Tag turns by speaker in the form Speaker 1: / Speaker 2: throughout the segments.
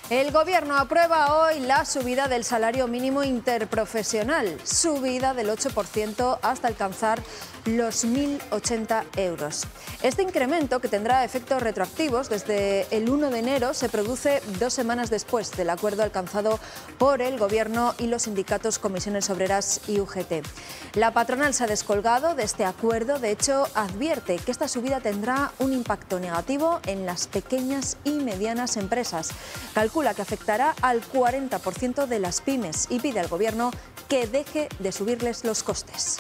Speaker 1: El Gobierno aprueba hoy la subida del salario mínimo interprofesional, subida del 8% hasta alcanzar los 1.080 euros. Este incremento, que tendrá efectos retroactivos desde el 1 de enero, se produce 2 semanas después del acuerdo alcanzado por el Gobierno y los sindicatos Comisiones Obreras y UGT. La patronal se ha descolgado de este acuerdo, de hecho advierte que esta subida tendrá un impacto negativo en las pequeñas y medianas empresas. Calcula que afectará al 40% de las pymes y pide al Gobierno que deje de subirles los costes.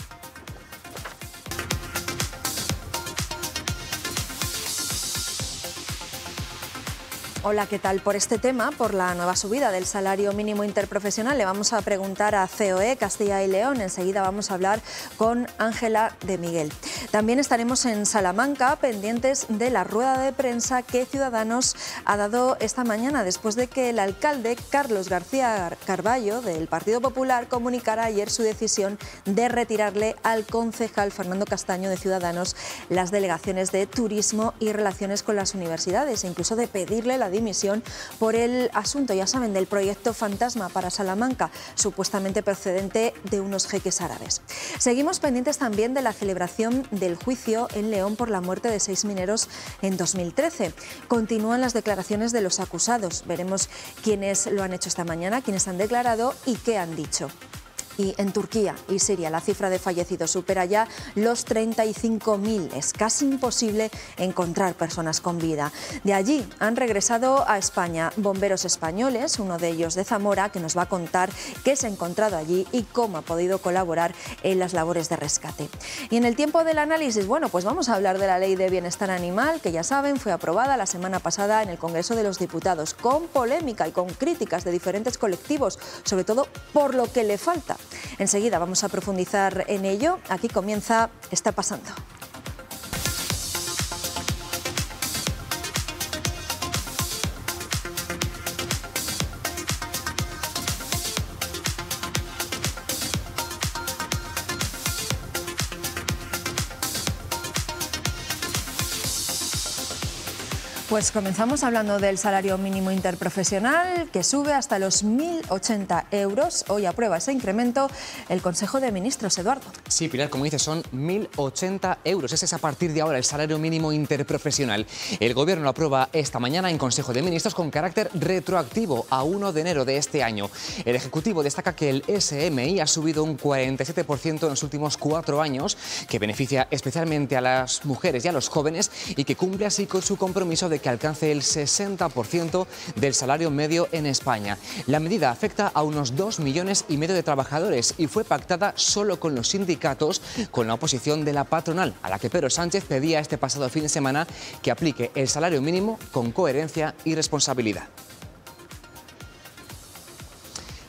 Speaker 1: Hola, ¿qué tal? Por este tema, por la nueva subida del salario mínimo interprofesional, le vamos a preguntar a COE Castilla y León. Enseguida vamos a hablar con Ángela de Miguel. También estaremos en Salamanca pendientes de la rueda de prensa que Ciudadanos ha dado esta mañana después de que el alcalde Carlos García Carballo del Partido Popular comunicara ayer su decisión de retirarle al concejal Fernando Castaño de Ciudadanos las delegaciones de Turismo y Relaciones con las Universidades e incluso de pedirle la dimisión por el asunto, ya saben, del proyecto fantasma para Salamanca, supuestamente procedente de unos jeques árabes. Seguimos pendientes también de la celebración del juicio en León por la muerte de 6 mineros en 2013. Continúan las declaraciones de los acusados. Veremos quiénes lo han hecho esta mañana, quiénes han declarado y qué han dicho. Y en Turquía y Siria la cifra de fallecidos supera ya los 35.000. Es casi imposible encontrar personas con vida. De allí han regresado a España bomberos españoles, uno de ellos de Zamora, que nos va a contar qué se ha encontrado allí y cómo ha podido colaborar en las labores de rescate. Y en el tiempo del análisis, bueno, pues vamos a hablar de la Ley de Bienestar Animal, que ya saben fue aprobada la semana pasada en el Congreso de los Diputados, con polémica y con críticas de diferentes colectivos, sobre todo por lo que le falta. Enseguida vamos a profundizar en ello. Aquí comienza Está pasando. Pues comenzamos hablando del salario mínimo interprofesional, que sube hasta los 1.080 euros. Hoy aprueba ese incremento el Consejo de Ministros, Eduardo.
Speaker 2: Sí, Pilar, como dices, son 1.080 euros. Ese es a partir de ahora el salario mínimo interprofesional. El Gobierno lo aprueba esta mañana en Consejo de Ministros con carácter retroactivo a 1 de enero de este año. El Ejecutivo destaca que el SMI ha subido un 47% en los últimos 4 años, que beneficia especialmente a las mujeres y a los jóvenes y que cumple así con su compromiso de que alcance el 60% del salario medio en España. La medida afecta a unos 2,5 millones de trabajadores y fue pactada solo con los sindicatos, con la oposición de la patronal, a la que Pedro Sánchez pedía este pasado fin de semana que aplique el salario mínimo con coherencia y responsabilidad.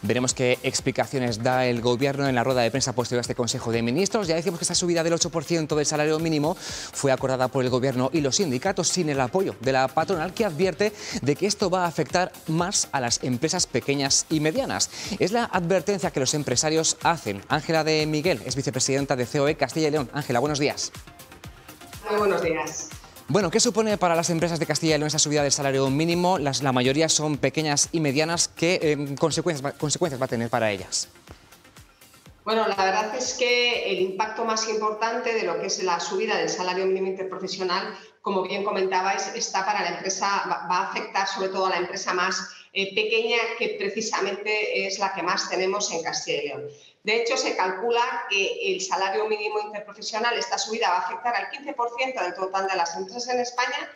Speaker 2: Veremos qué explicaciones da el Gobierno en la rueda de prensa posterior a este Consejo de Ministros. Ya decimos que esta subida del 8% del salario mínimo fue acordada por el Gobierno y los sindicatos sin el apoyo de la patronal, que advierte de que esto va a afectar más a las empresas pequeñas y medianas. Es la advertencia que los empresarios hacen. Ángela de Miguel es vicepresidenta de COE Castilla y León. Ángela, buenos días.
Speaker 3: Muy buenos días.
Speaker 2: Bueno, ¿qué supone para las empresas de Castilla y León esa subida del salario mínimo? La mayoría son pequeñas y medianas. ¿Qué consecuencias va a tener para ellas?
Speaker 3: Bueno, la verdad es que el impacto más importante de lo que es la subida del salario mínimo interprofesional, como bien comentabais, está para la empresa, va a afectar sobre todo a la empresa más pequeña, que precisamente es la que más tenemos en Castilla y León. De hecho, se calcula que el salario mínimo interprofesional, esta subida va a afectar al 15% del total de las empresas en España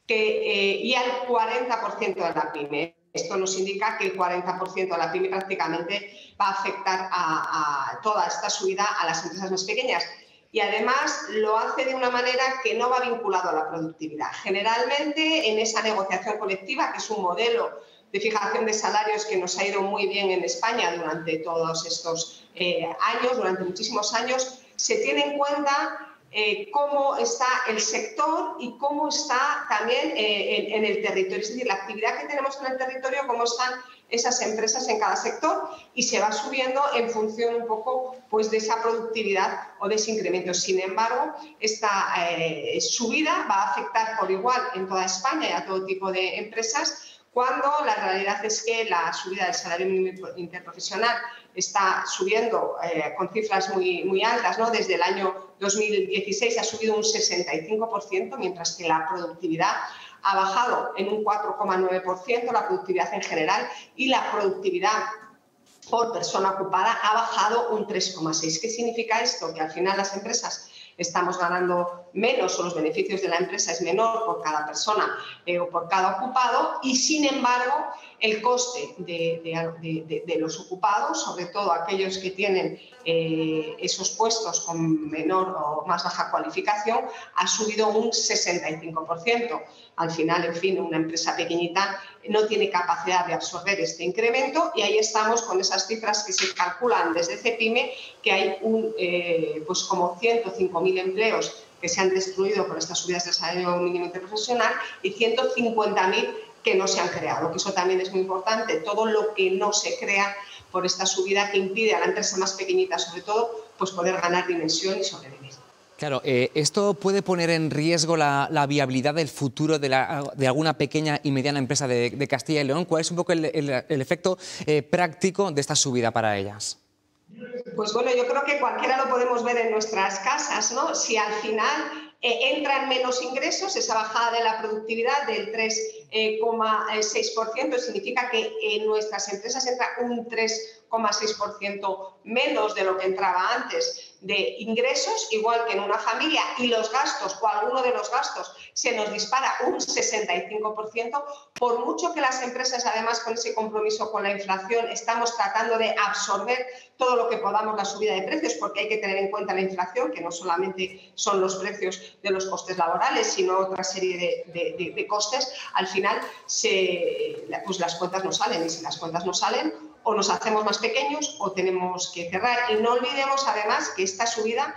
Speaker 3: y al 40% de la pyme. Esto nos indica que el 40% de la pyme prácticamente va a afectar a toda esta subida a las empresas más pequeñas. Y además lo hace de una manera que no va vinculado a la productividad. Generalmente en esa negociación colectiva, que es un modelo de fijación de salarios que nos ha ido muy bien en España durante todos estos años, durante muchísimos años, se tiene en cuenta cómo está el sector y cómo está también en el territorio. Es decir, la actividad que tenemos en el territorio, cómo están esas empresas en cada sector, y se va subiendo en función un poco pues, de esa productividad o de ese incremento. Sin embargo, esta subida va a afectar por igual en toda España y a todo tipo de empresas, cuando la realidad es que la subida del salario mínimo interprofesional está subiendo con cifras muy altas, ¿no? Desde el año 2016 ha subido un 65%, mientras que la productividad ha bajado en un 4,9%, la productividad en general, y la productividad por persona ocupada ha bajado un 3,6%. ¿Qué significa esto? Que al final las empresas estamos ganando menos o los beneficios de la empresa es menor por cada persona o por cada ocupado, y sin embargo el coste de los ocupados, sobre todo aquellos que tienen esos puestos con menor o más baja cualificación, ha subido un 65%. Al final, en fin, una empresa pequeñita no tiene capacidad de absorber este incremento, y ahí estamos con esas cifras que se calculan desde Cepime, que hay pues como 105.000 empleos que se han destruido por estas subidas del salario mínimo interprofesional y 150.000 que no se han creado, que eso también es muy importante. Todo lo que no se crea por esta subida, que impide a la empresa más pequeñita, sobre todo, pues poder ganar dimensión y sobrevivir.
Speaker 2: Claro, ¿esto puede poner en riesgo la viabilidad del futuro de alguna pequeña y mediana empresa de Castilla y León? ¿Cuál es un poco el efecto práctico de esta subida para ellas?
Speaker 3: Pues bueno, yo creo que cualquiera lo podemos ver en nuestras casas, ¿no? Si al final entran menos ingresos, esa bajada de la productividad del 3,6% significa que en nuestras empresas entra un 3,6% menos de lo que entraba antes de ingresos, igual que en una familia, y los gastos o alguno de los gastos se nos dispara un 65%, por mucho que las empresas, además, con ese compromiso con la inflación, estamos tratando de absorber todo lo que podamos la subida de precios, porque hay que tener en cuenta la inflación, que no solamente son los precios de los costes laborales, sino otra serie de costes. Al final, pues las cuentas no salen, y si las cuentas no salen, o nos hacemos más pequeños o tenemos que cerrar. Y no olvidemos, además, que esta subida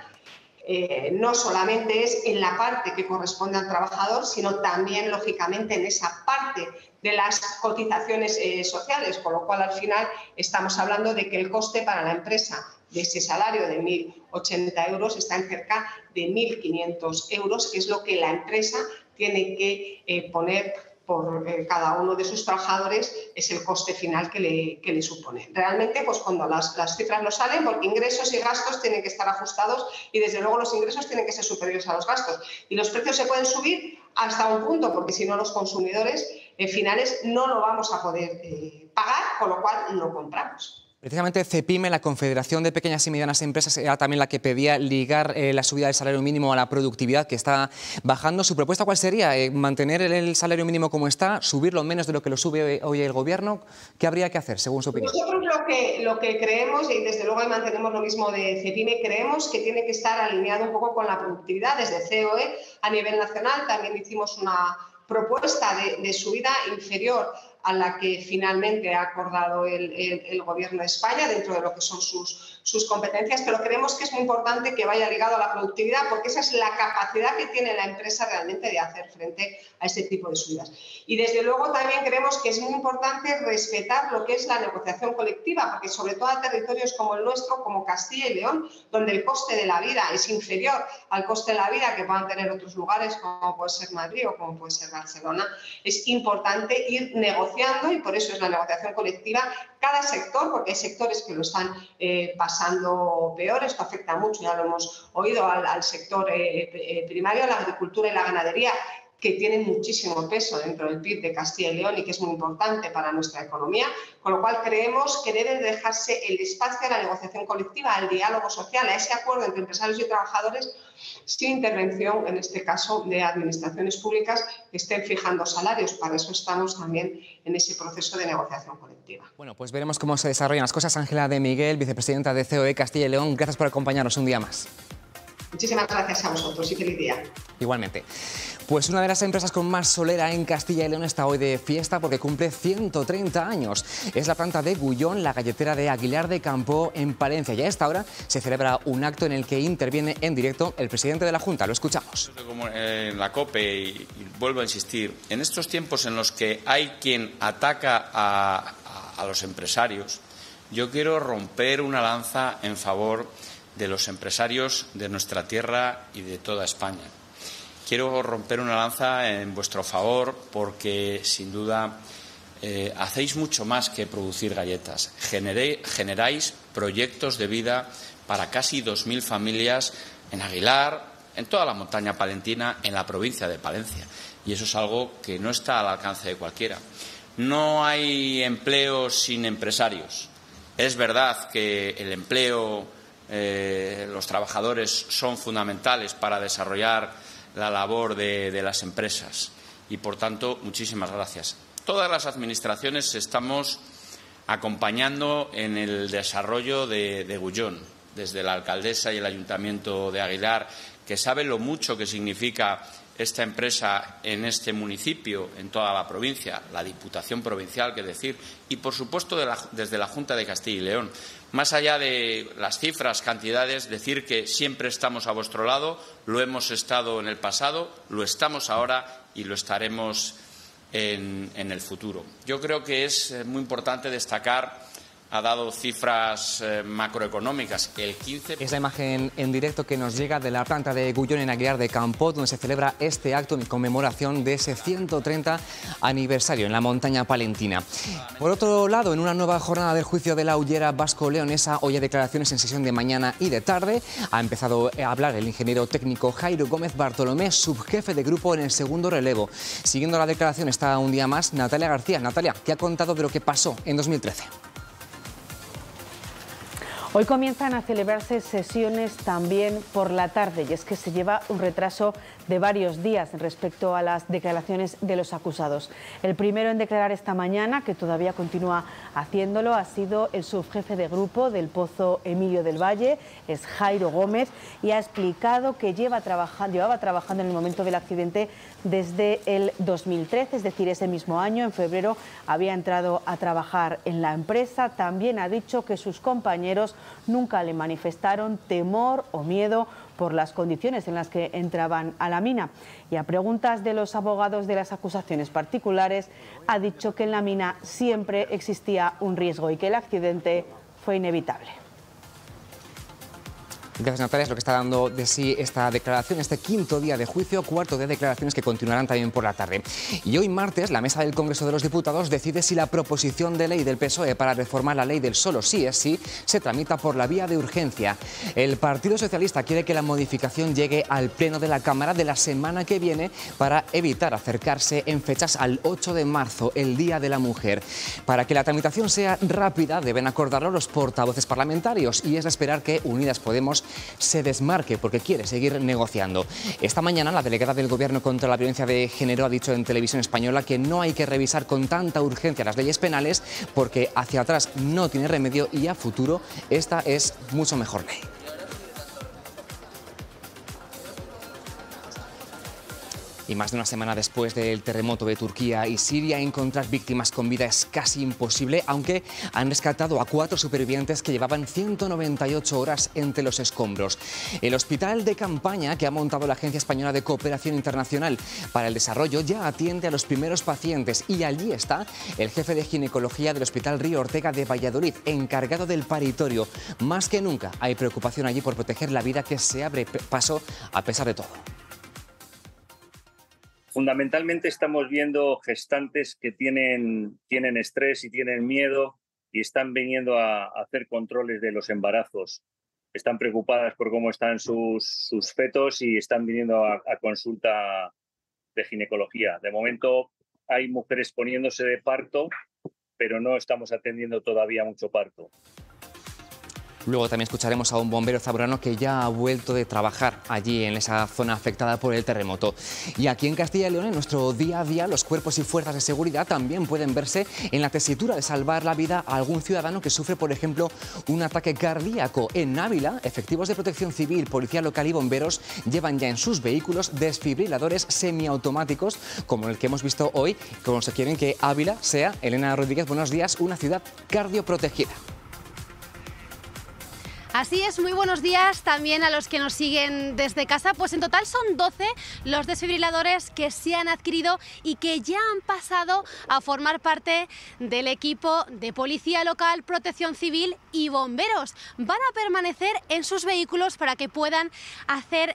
Speaker 3: no solamente es en la parte que corresponde al trabajador, sino también, lógicamente, en esa parte de las cotizaciones sociales, con lo cual, al final, estamos hablando de que el coste para la empresa de ese salario de 1.080 euros está en cerca de 1.500 euros, que es lo que la empresa tiene que poner por cada uno de sus trabajadores, es el coste final que le supone. Realmente, pues cuando las cifras no salen, porque ingresos y gastos tienen que estar ajustados, y desde luego los ingresos tienen que ser superiores a los gastos. Y los precios se pueden subir hasta un punto, porque si no los consumidores finales no lo vamos a poder pagar, con lo cual no compramos.
Speaker 2: Precisamente Cepime, la Confederación de Pequeñas y Medianas Empresas, era también la que pedía ligar la subida del salario mínimo a la productividad, que está bajando. ¿Su propuesta cuál sería? ¿Mantener el salario mínimo como está? ¿Subirlo menos de lo que lo sube hoy el Gobierno? ¿Qué habría que hacer, según su opinión?
Speaker 3: Nosotros lo que creemos, y desde luego ahí mantenemos lo mismo de Cepime, creemos que tiene que estar alineado un poco con la productividad. Desde COE, a nivel nacional, también hicimos una propuesta de subida inferior a la que finalmente ha acordado el Gobierno de España dentro de lo que son sus competencias, pero creemos que es muy importante que vaya ligado a la productividad, porque esa es la capacidad que tiene la empresa realmente de hacer frente a este tipo de subidas. Y desde luego también creemos que es muy importante respetar lo que es la negociación colectiva, porque sobre todo a territorios como el nuestro, como Castilla y León, donde el coste de la vida es inferior al coste de la vida que puedan tener otros lugares, como puede ser Madrid o como puede ser Barcelona, es importante ir negociando, y por eso es la negociación colectiva, cada sector, porque hay sectores que lo están pasando peor. Esto afecta mucho, ya lo hemos oído, al sector primario, a la agricultura y la ganadería, que tienen muchísimo peso dentro del PIB de Castilla y León y que es muy importante para nuestra economía, con lo cual creemos que debe dejarse el espacio a la negociación colectiva, al diálogo social, a ese acuerdo entre empresarios y trabajadores, sin intervención, en este caso, de administraciones públicas que estén fijando salarios. Para eso estamos también en ese proceso de negociación colectiva.
Speaker 2: Bueno, pues veremos cómo se desarrollan las cosas. Ángela de Miguel, vicepresidenta de COE Castilla y León, gracias por acompañarnos un día más.
Speaker 3: Muchísimas gracias a vosotros y feliz día.
Speaker 2: Igualmente. Pues una de las empresas con más solera en Castilla y León está hoy de fiesta porque cumple 130 años. Es la planta de Gullón, la galletera de Aguilar de Campoo en Palencia. Y a esta hora se celebra un acto en el que interviene en directo el presidente de la Junta. Lo escuchamos.
Speaker 4: Como en la COPE, y vuelvo a insistir, en estos tiempos en los que hay quien ataca a los empresarios, yo quiero romper una lanza en favor de los empresarios de nuestra tierra y de toda España. Quiero romper una lanza en vuestro favor porque, sin duda, hacéis mucho más que producir galletas. Generáis proyectos de vida para casi 2.000 familias en Aguilar, en toda la montaña palentina, en la provincia de Palencia. Y eso es algo que no está al alcance de cualquiera. No hay empleo sin empresarios. Es verdad que el empleo, los trabajadores son fundamentales para desarrollar la labor de las empresas. Y, por tanto, muchísimas gracias. Todas las administraciones estamos acompañando en el desarrollo de Gullón, desde la alcaldesa y el Ayuntamiento de Aguilar, que saben lo mucho que significa esta empresa en este municipio, en toda la provincia, la Diputación Provincial, que decir, y, por supuesto, desde la Junta de Castilla y León. Más allá de las cifras, cantidades, decir que siempre estamos a vuestro lado, lo hemos estado en el pasado, lo estamos ahora y lo estaremos en el futuro. Yo creo que es muy importante destacar, ha dado cifras macroeconómicas, el 15%.
Speaker 2: Es la imagen en directo que nos llega de la planta de Gullón en Aguilar de Campoo, donde se celebra este acto en conmemoración de ese 130 aniversario en la montaña palentina. Por otro lado, en una nueva jornada del juicio de la hullera vasco-leonesa, hoy hay declaraciones en sesión de mañana y de tarde. Ha empezado a hablar el ingeniero técnico Jairo Gómez Bartolomé, subjefe de grupo en el segundo relevo. Siguiendo la declaración está un día más Natalia García. Natalia, ¿qué ha contado de lo que pasó en 2013?
Speaker 5: Hoy comienzan a celebrarse sesiones también por la tarde y es que se lleva un retraso de varios días respecto a las declaraciones de los acusados. El primero en declarar esta mañana, que todavía continúa haciéndolo, ha sido el subjefe de grupo del Pozo Emilio del Valle, es Jairo Gómez, y ha explicado que llevaba trabajando en el momento del accidente desde el 2013, es decir, ese mismo año, en febrero, había entrado a trabajar en la empresa. También ha dicho que sus compañeros nunca le manifestaron temor o miedo por las condiciones en las que entraban a la mina. Y a preguntas de los abogados de las acusaciones particulares, ha dicho que en la mina siempre existía un riesgo y que el accidente fue inevitable.
Speaker 2: Gracias, Natalia. Es lo que está dando de sí esta declaración, este quinto día de juicio, cuarto de declaraciones que continuarán también por la tarde. Y hoy martes, la mesa del Congreso de los Diputados decide si la proposición de ley del PSOE para reformar la ley del solo sí es sí se tramita por la vía de urgencia. El Partido Socialista quiere que la modificación llegue al Pleno de la Cámara de la semana que viene para evitar acercarse en fechas al 8 de marzo, el Día de la Mujer. Para que la tramitación sea rápida, deben acordarlo los portavoces parlamentarios y es de esperar que Unidas Podemos se desmarque porque quiere seguir negociando. Esta mañana la delegada del Gobierno contra la violencia de género ha dicho en Televisión Española que no hay que revisar con tanta urgencia las leyes penales porque hacia atrás no tiene remedio y a futuro esta es mucho mejor ley. Y más de una semana después del terremoto de Turquía y Siria, encontrar víctimas con vida es casi imposible, aunque han rescatado a 4 supervivientes que llevaban 198 horas entre los escombros. El hospital de campaña que ha montado la Agencia Española de Cooperación Internacional para el Desarrollo ya atiende a los primeros pacientes y allí está el jefe de ginecología del Hospital Río Ortega de Valladolid, encargado del paritorio. Más que nunca hay preocupación allí por proteger la vida que se abre paso a pesar de todo.
Speaker 6: Fundamentalmente estamos viendo gestantes que tienen estrés y tienen miedo y están viniendo a hacer controles de los embarazos. Están preocupadas por cómo están sus fetos y están viniendo a consulta de ginecología. De momento hay mujeres poniéndose de parto, pero no estamos atendiendo todavía mucho parto.
Speaker 2: Luego también escucharemos a un bombero zamorano que ya ha vuelto de trabajar allí en esa zona afectada por el terremoto. Y aquí en Castilla y León, en nuestro día a día, los cuerpos y fuerzas de seguridad también pueden verse en la tesitura de salvar la vida a algún ciudadano que sufre, por ejemplo, un ataque cardíaco. En Ávila, efectivos de protección civil, policía local y bomberos llevan ya en sus vehículos desfibriladores semiautomáticos, como el que hemos visto hoy, como se quieren que Ávila sea, Elena Rodríguez, buenos días, una ciudad cardioprotegida.
Speaker 7: Así es, muy buenos días también a los que nos siguen desde casa. Pues en total son 12 los desfibriladores que se han adquirido y que ya han pasado a formar parte del equipo de Policía Local, Protección Civil y Bomberos. Van a permanecer en sus vehículos para que puedan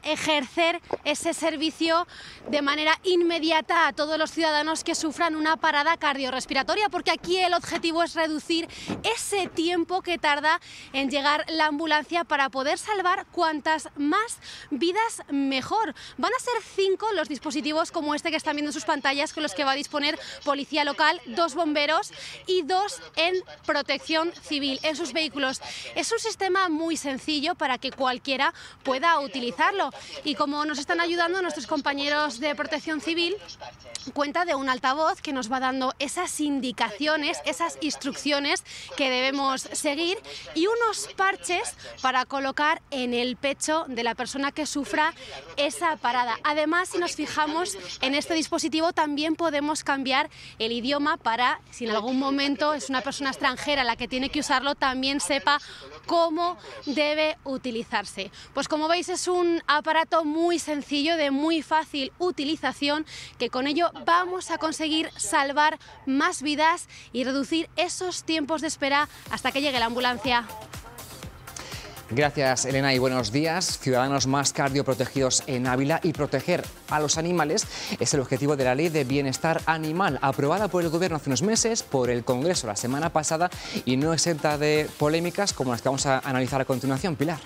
Speaker 7: ejercer ese servicio de manera inmediata a todos los ciudadanos que sufran una parada cardiorrespiratoria, porque aquí el objetivo es reducir ese tiempo que tarda en llegar la ambulancia para poder salvar cuantas más vidas mejor. Van a ser 5 los dispositivos como este que están viendo en sus pantallas, con los que va a disponer Policía Local, 2 bomberos y 2 en Protección Civil en sus vehículos. Es un sistema muy sencillo para que cualquiera pueda utilizarlo, y como nos están ayudando nuestros compañeros de Protección Civil, cuenta de un altavoz que nos va dando esas indicaciones, esas instrucciones que debemos seguir, y unos parches para colocar en el pecho de la persona que sufra esa parada. Además, si nos fijamos en este dispositivo, también podemos cambiar el idioma para, si en algún momento es una persona extranjera la que tiene que usarlo, también sepa cómo debe utilizarse. Pues como veis, es un aparato muy sencillo, de muy fácil utilización, que con ello vamos a conseguir salvar más vidas y reducir esos tiempos de espera hasta que llegue la ambulancia.
Speaker 2: Gracias, Elena, y buenos días. Ciudadanos más cardioprotegidos en Ávila, y proteger a los animales es el objetivo de la Ley de Bienestar Animal, aprobada por el Gobierno hace unos meses, por el Congreso la semana pasada, y no exenta de polémicas como las que vamos a analizar a continuación. Pilar.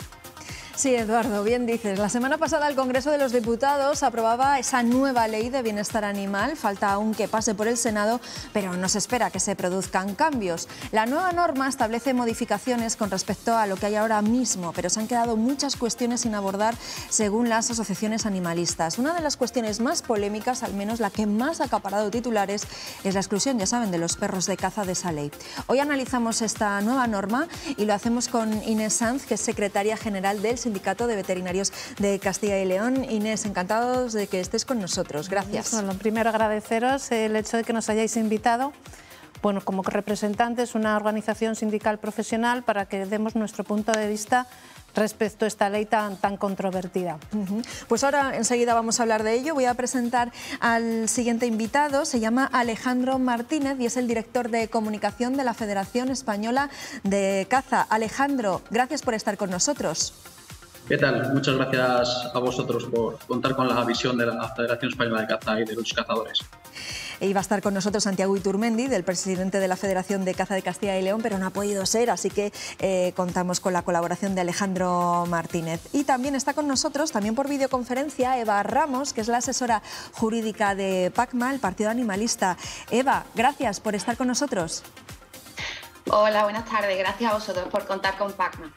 Speaker 1: Sí, Eduardo, bien dices. La semana pasada el Congreso de los Diputados aprobaba esa nueva ley de bienestar animal. Falta aún que pase por el Senado, pero no se espera que se produzcan cambios. La nueva norma establece modificaciones con respecto a lo que hay ahora mismo, pero se han quedado muchas cuestiones sin abordar según las asociaciones animalistas. Una de las cuestiones más polémicas, al menos la que más ha acaparado titulares, es la exclusión, ya saben, de los perros de caza de esa ley. Hoy analizamos esta nueva norma y lo hacemos con Inés Sanz, que es secretaria general del Sindicato de Veterinarios de Castilla y León. Inés, encantados de que estés con nosotros. Gracias.
Speaker 8: Bueno, primero agradeceros el hecho de que nos hayáis invitado, bueno, como representantes, una organización sindical profesional, para que demos nuestro punto de vista respecto a esta ley tan controvertida.
Speaker 1: Pues ahora enseguida vamos a hablar de ello. Voy a presentar al siguiente invitado. Se llama Alejandro Martínez y es el director de comunicación de la Federación Española de Caza. Alejandro, gracias por estar con nosotros.
Speaker 9: ¿Qué tal? Muchas gracias a vosotros por contar con la visión de la Federación Española de Caza y de los cazadores.
Speaker 1: Iba a estar con nosotros Santiago Iturmendi, del presidente de la Federación de Caza de Castilla y León, pero no ha podido ser, así que contamos con la colaboración de Alejandro Martínez. Y también está con nosotros, también por videoconferencia, Eva Ramos, que es la asesora jurídica de PACMA, el Partido Animalista. Eva, gracias por estar con nosotros.
Speaker 10: Hola, buenas tardes. Gracias a vosotros por contar con PACMA.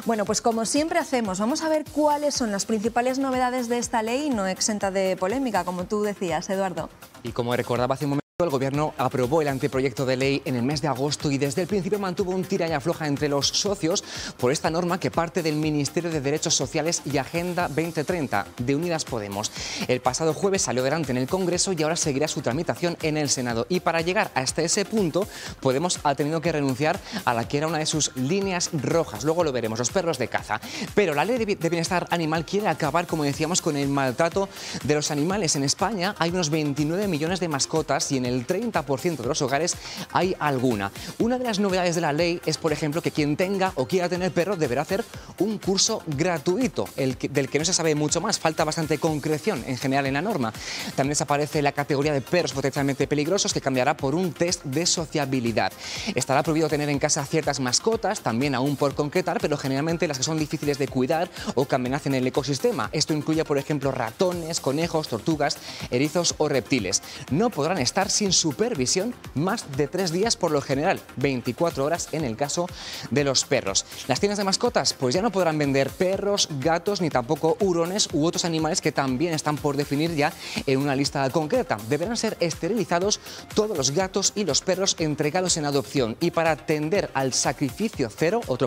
Speaker 1: Bueno, pues como siempre hacemos, vamos a ver cuáles son las principales novedades de esta ley, no exenta de polémica, como tú decías, Eduardo.
Speaker 2: Y como recordaba hace un momento, el Gobierno aprobó el anteproyecto de ley en el mes de agosto y desde el principio mantuvo un tira y afloja entre los socios por esta norma que parte del Ministerio de Derechos Sociales y Agenda 2030 de Unidas Podemos. El pasado jueves salió adelante en el Congreso y ahora seguirá su tramitación en el Senado. Y para llegar hasta ese punto, Podemos ha tenido que renunciar a la que era una de sus líneas rojas. Luego lo veremos, los perros de caza. Pero la Ley de Bienestar Animal quiere acabar, como decíamos, con el maltrato de los animales. En España hay unos 29 millones de mascotas y en el 30% de los hogares hay alguna. Una de las novedades de la ley es, por ejemplo, que quien tenga o quiera tener perro deberá hacer un curso gratuito, del que no se sabe mucho más. Falta bastante concreción en general en la norma. También desaparece la categoría de perros potencialmente peligrosos, que cambiará por un test de sociabilidad. Estará prohibido tener en casa ciertas mascotas, también aún por concretar, pero generalmente las que son difíciles de cuidar o que amenacen el ecosistema. Esto incluye, por ejemplo, ratones, conejos, tortugas, erizos o reptiles. No podrán estar sin supervisión más de 3 días por lo general, 24 horas en el caso de los perros. Las tiendas de mascotas pues ya no podrán vender perros, gatos ni tampoco hurones u otros animales que también están por definir ya en una lista concreta. Deberán ser esterilizados todos los gatos y los perros entregados en adopción, y para tender al sacrificio cero, otro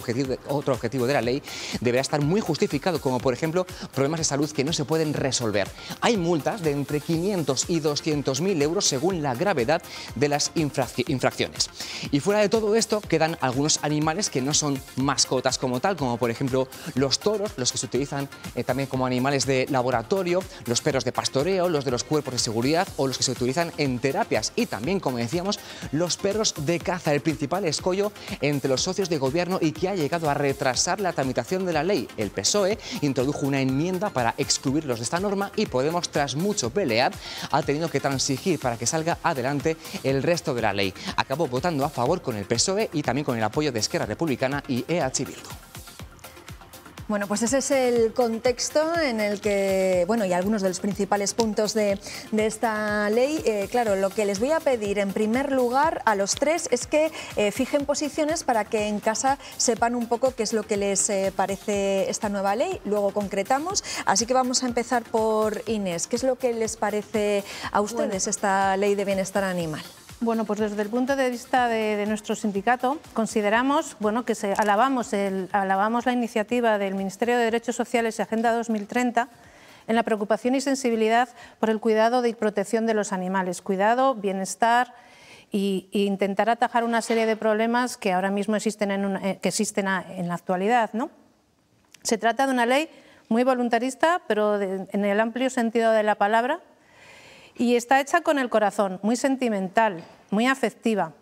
Speaker 2: objetivo de la ley, deberá estar muy justificado, como por ejemplo problemas de salud que no se pueden resolver. Hay multas de entre 500 y 200.000 euros según la gravedad de las infracciones. Y fuera de todo esto quedan algunos animales que no son mascotas como tal, como por ejemplo los toros, los que se utilizan también como animales de laboratorio, los perros de pastoreo, los de los cuerpos de seguridad o los que se utilizan en terapias y también, como decíamos, los perros de caza, el principal escollo entre los socios de gobierno y que ha llegado a retrasar la tramitación de la ley. El PSOE introdujo una enmienda para excluirlos de esta norma y Podemos, tras mucho pelear, ha tenido que transigir para que salga adelante el resto de la ley. Acabó votando a favor con el PSOE y también con el apoyo de Esquerra Republicana y EH Bildu.
Speaker 1: Bueno, pues ese es el contexto en el que, bueno, y algunos de los principales puntos de esta ley. Claro, lo que les voy a pedir en primer lugar a los tres es que fijen posiciones para que en casa sepan un poco qué es lo que les parece esta nueva ley. Luego concretamos, así que vamos a empezar por Inés. ¿Qué es lo que les parece a ustedes esta ley de bienestar animal?
Speaker 8: Bueno, pues desde el punto de vista de nuestro sindicato consideramos, bueno, que alabamos la iniciativa del Ministerio de Derechos Sociales y Agenda 2030 en la preocupación y sensibilidad por el cuidado y protección de los animales, cuidado, bienestar e intentar atajar una serie de problemas que ahora mismo existen en la actualidad, ¿no? Se trata de una ley muy voluntarista, pero en el amplio sentido de la palabra. Y está hecha con el corazón, muy sentimental, muy afectiva.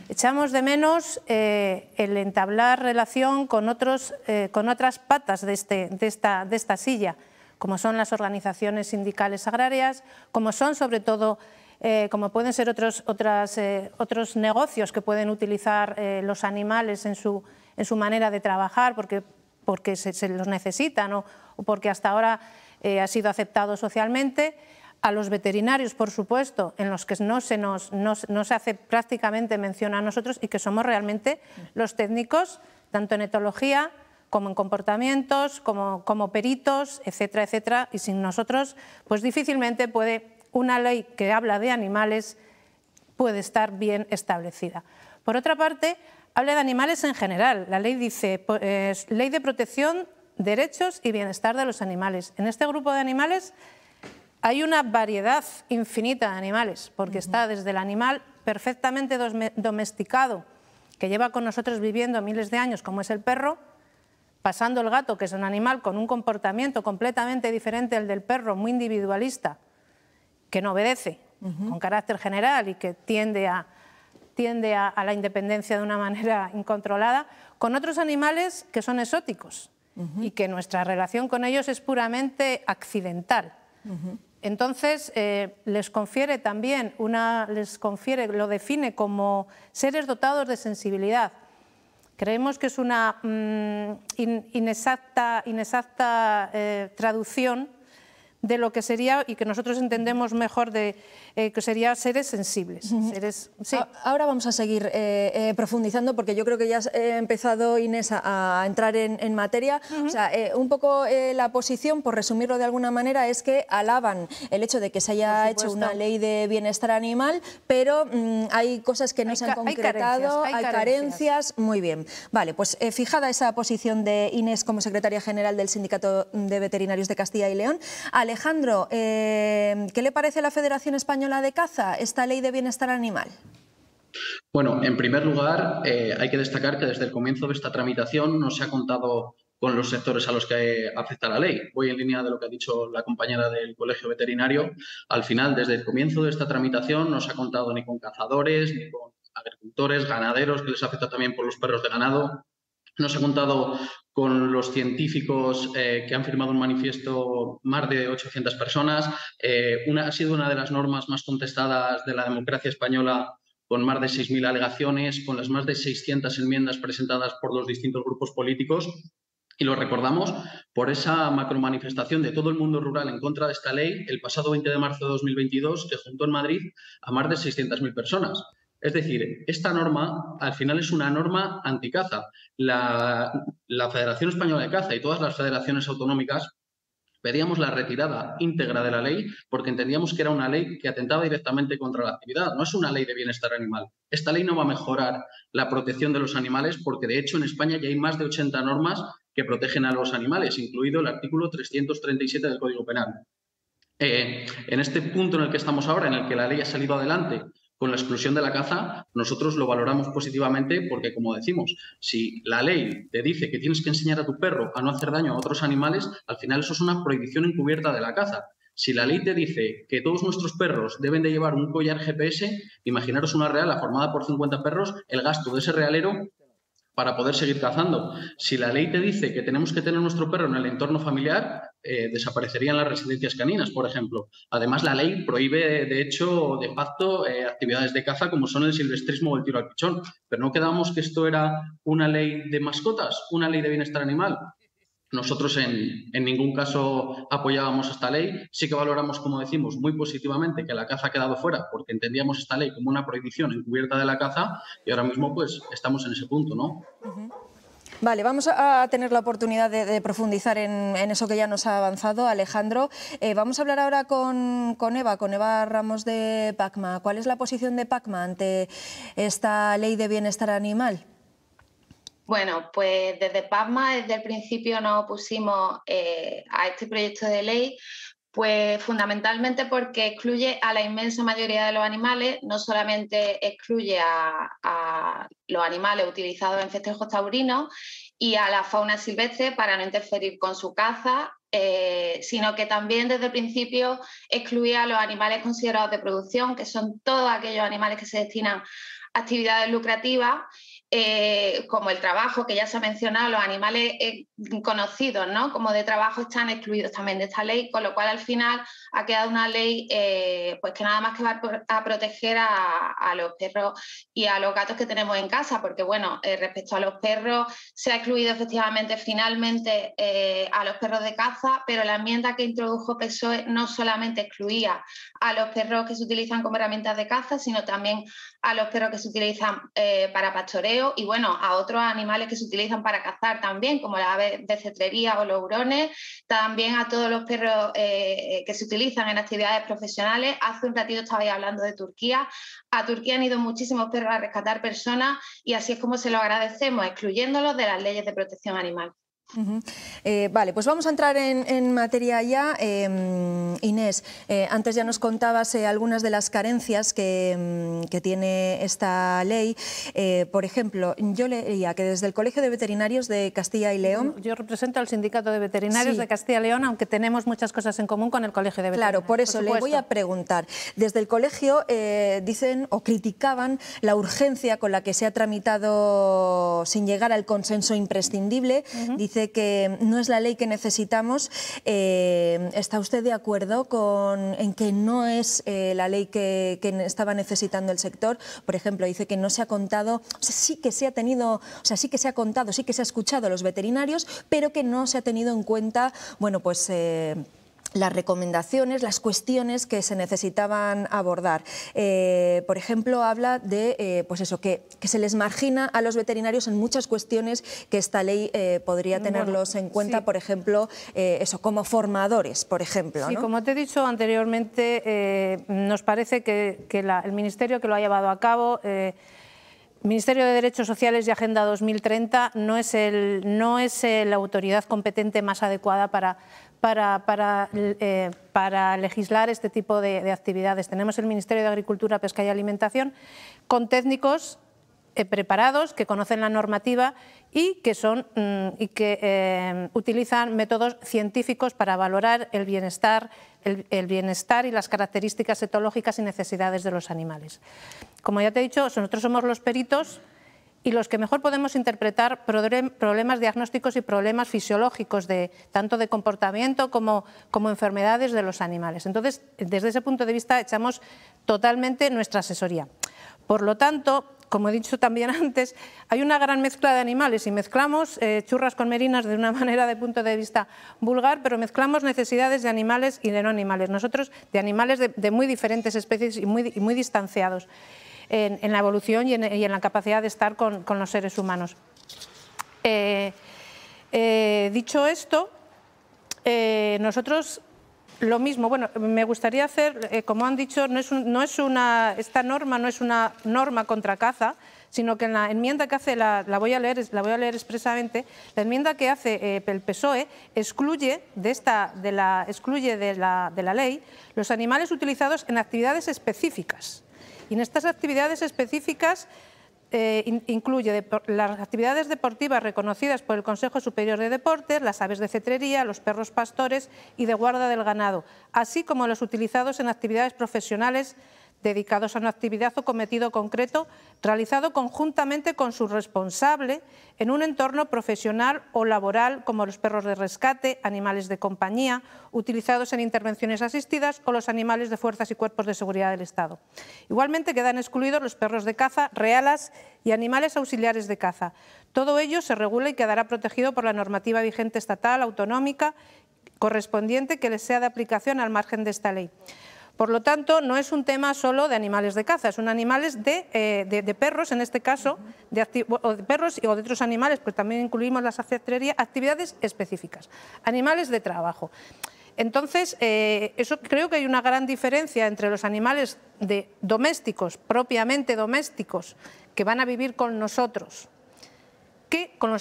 Speaker 8: Echamos de menos el entablar relación con otras patas de esta silla, como son las organizaciones sindicales agrarias, como son sobre todo, como pueden ser otros negocios que pueden utilizar los animales en su manera de trabajar porque se los necesitan o porque hasta ahora ha sido aceptado socialmente. A los veterinarios, por supuesto, en los que no se hace prácticamente mención a nosotros y que somos realmente los técnicos, tanto en etología como en comportamientos, como peritos, etcétera, etcétera. Y sin nosotros, pues difícilmente una ley que habla de animales puede estar bien establecida. Por otra parte, habla de animales en general. La ley dice, ley de protección, derechos y bienestar de los animales. En este grupo de animales hay una variedad infinita de animales, porque está desde el animal perfectamente domesticado, que lleva con nosotros viviendo miles de años, como es el perro, pasando el gato, que es un animal con un comportamiento completamente diferente al del perro, muy individualista, que no obedece, con carácter general y que tiende a la independencia de una manera incontrolada, con otros animales que son exóticos y que nuestra relación con ellos es puramente accidental. Entonces, les confiere también, lo define como seres dotados de sensibilidad. Creemos que es una inexacta traducción de lo que sería, y que nosotros entendemos mejor, que sería seres sensibles. Sí.
Speaker 1: Ahora vamos a seguir profundizando, porque yo creo que ya ha empezado Inés a entrar en materia. O sea, un poco la posición, por resumirlo de alguna manera, es que alaban el hecho de que se haya hecho una ley de bienestar animal, pero hay cosas que no se han concretado, hay carencias. Muy bien. Vale, pues fijada esa posición de Inés como secretaria general del Sindicato de Veterinarios de Castilla y León, Alejandro, ¿qué le parece a la Federación Española de Caza esta ley de bienestar animal?
Speaker 9: Bueno, en primer lugar, hay que destacar que desde el comienzo de esta tramitación no se ha contado con los sectores a los que afecta la ley. Voy en línea de lo que ha dicho la compañera del Colegio Veterinario. Al final, desde el comienzo de esta tramitación no se ha contado ni con cazadores, ni con agricultores, ganaderos, que les afecta también por los perros de ganado. No se ha contado con los científicos que han firmado un manifiesto, más de 800 personas. Ha sido una de las normas más contestadas de la democracia española, con más de 6.000 alegaciones, con las más de 600 enmiendas presentadas por los distintos grupos políticos. Y lo recordamos por esa macromanifestación de todo el mundo rural en contra de esta ley el pasado 20 de marzo de 2022, que juntó en Madrid a más de 600.000 personas. Es decir, esta norma al final es una norma anticaza. La Federación Española de Caza y todas las federaciones autonómicas pedíamos la retirada íntegra de la ley porque entendíamos que era una ley que atentaba directamente contra la actividad. No es una ley de bienestar animal. Esta ley no va a mejorar la protección de los animales porque, de hecho, en España ya hay más de 80 normas que protegen a los animales, incluido el artículo 337 del Código Penal. En este punto en el que estamos ahora, en el que la ley ha salido adelante con la exclusión de la caza, nosotros lo valoramos positivamente porque, como decimos, si la ley te dice que tienes que enseñar a tu perro a no hacer daño a otros animales, al final eso es una prohibición encubierta de la caza. Si la ley te dice que todos nuestros perros deben de llevar un collar GPS, imaginaros una reala formada por 50 perros, el gasto de ese realero para poder seguir cazando. Si la ley te dice que tenemos que tener nuestro perro en el entorno familiar, desaparecerían las residencias caninas, por ejemplo. Además, la ley prohíbe, de hecho, de facto, actividades de caza como son el silvestrismo o el tiro al pichón. Pero ¿no quedamos que esto era una ley de mascotas, una ley de bienestar animal? Nosotros en ningún caso apoyábamos esta ley. Sí que valoramos, como decimos, muy positivamente que la caza ha quedado fuera porque entendíamos esta ley como una prohibición encubierta de la caza y ahora mismo pues estamos en ese punto, ¿no?
Speaker 1: Vale, vamos a tener la oportunidad de profundizar en eso que ya nos ha avanzado Alejandro. Vamos a hablar ahora con Eva Ramos de PACMA. ¿Cuál es la posición de PACMA ante esta ley de bienestar animal?
Speaker 10: Bueno, pues desde PACMA, desde el principio nos opusimos a este proyecto de ley, pues fundamentalmente porque excluye a la inmensa mayoría de los animales, no solamente excluye a los animales utilizados en festejos taurinos y a la fauna silvestre para no interferir con su caza, sino que también desde el principio excluye a los animales considerados de producción, que son todos aquellos animales que se destinan a actividades lucrativas, como el trabajo, que ya se ha mencionado, los animales conocidos, ¿no?, como de trabajo están excluidos también de esta ley, con lo cual al final ha quedado una ley pues que nada más que va a proteger a los perros y a los gatos que tenemos en casa, porque bueno, respecto a los perros se ha excluido efectivamente finalmente a los perros de caza, pero la enmienda que introdujo PSOE no solamente excluía a los perros que se utilizan como herramientas de caza, sino también a los perros que se utilizan para pastoreo y bueno, a otros animales que se utilizan para cazar también, como las aves de cetrería o los hurones, también a todos los perros que se utilizan en actividades profesionales. Hace un ratito estabais hablando de Turquía. A Turquía han ido muchísimos perros a rescatar personas y así es como se lo agradecemos, excluyéndolos de las leyes de protección animal.
Speaker 1: Vale, pues vamos a entrar en materia ya. Inés, antes ya nos contabas algunas de las carencias que tiene esta ley. Por ejemplo, yo leía que desde el Colegio de Veterinarios de Castilla y León...
Speaker 8: Yo represento al Sindicato de Veterinarios de Castilla y León, aunque tenemos muchas cosas en común con el Colegio de Veterinarios.
Speaker 1: Claro, por eso le voy a preguntar. Desde el colegio dicen o criticaban la urgencia con la que se ha tramitado sin llegar al consenso imprescindible. Dice que no es la ley que necesitamos. ¿Está usted de acuerdo en que no es la ley que estaba necesitando el sector? Por ejemplo, dice que no se ha contado, sí que se ha tenido, sí que se ha contado, sí que se ha escuchado a los veterinarios, pero que no se ha tenido en cuenta, bueno, pues las recomendaciones, las cuestiones que se necesitaban abordar. Por ejemplo, habla de pues eso, que se les margina a los veterinarios en muchas cuestiones que esta ley podría tenerlos en cuenta, por ejemplo, eso, como formadores, por ejemplo,
Speaker 8: Sí,
Speaker 1: ¿no?
Speaker 8: Como te he dicho anteriormente, nos parece que el Ministerio que lo ha llevado a cabo, Ministerio de Derechos Sociales y Agenda 2030, no es la autoridad competente más adecuada para legislar este tipo de actividades. Tenemos el Ministerio de Agricultura, Pesca y Alimentación con técnicos preparados, que conocen la normativa y que utilizan métodos científicos para valorar el bienestar y las características etológicas y necesidades de los animales. Como ya te he dicho, nosotros somos los peritos y los que mejor podemos interpretar problemas diagnósticos y problemas fisiológicos, tanto de comportamiento como enfermedades de los animales. Entonces, desde ese punto de vista, echamos totalmente nuestra asesoría. Por lo tanto, como he dicho también antes, hay una gran mezcla de animales y mezclamos churras con merinas de una manera de punto de vista vulgar, pero mezclamos necesidades de animales y de no animales. Nosotros, de animales de muy diferentes especies y muy distanciados en la evolución y en la capacidad de estar con los seres humanos. Dicho esto, nosotros lo mismo. Bueno, me gustaría hacer, como han dicho, esta norma no es una norma contra caza, sino que en la enmienda que hace, la voy a leer expresamente, la enmienda que hace el PSOE excluye de la ley los animales utilizados en actividades específicas. Y en estas actividades específicas incluye las actividades deportivas reconocidas por el Consejo Superior de Deportes, las aves de cetrería, los perros pastores y de guarda del ganado, así como los utilizados en actividades profesionales dedicados a una actividad o cometido concreto realizado conjuntamente con su responsable en un entorno profesional o laboral, como los perros de rescate, animales de compañía, utilizados en intervenciones asistidas o los animales de fuerzas y cuerpos de seguridad del Estado. Igualmente quedan excluidos los perros de caza, realas y animales auxiliares de caza. Todo ello se regula y quedará protegido por la normativa vigente estatal, autonómica, correspondiente, que les sea de aplicación al margen de esta ley. Por lo tanto, no es un tema solo de animales de caza, son animales de perros, en este caso, de perros o de otros animales, pues también incluimos la cetrería, actividades específicas, animales de trabajo. Entonces, eso creo que hay una gran diferencia entre los animales domésticos, propiamente domésticos, que van a vivir con nosotros, que con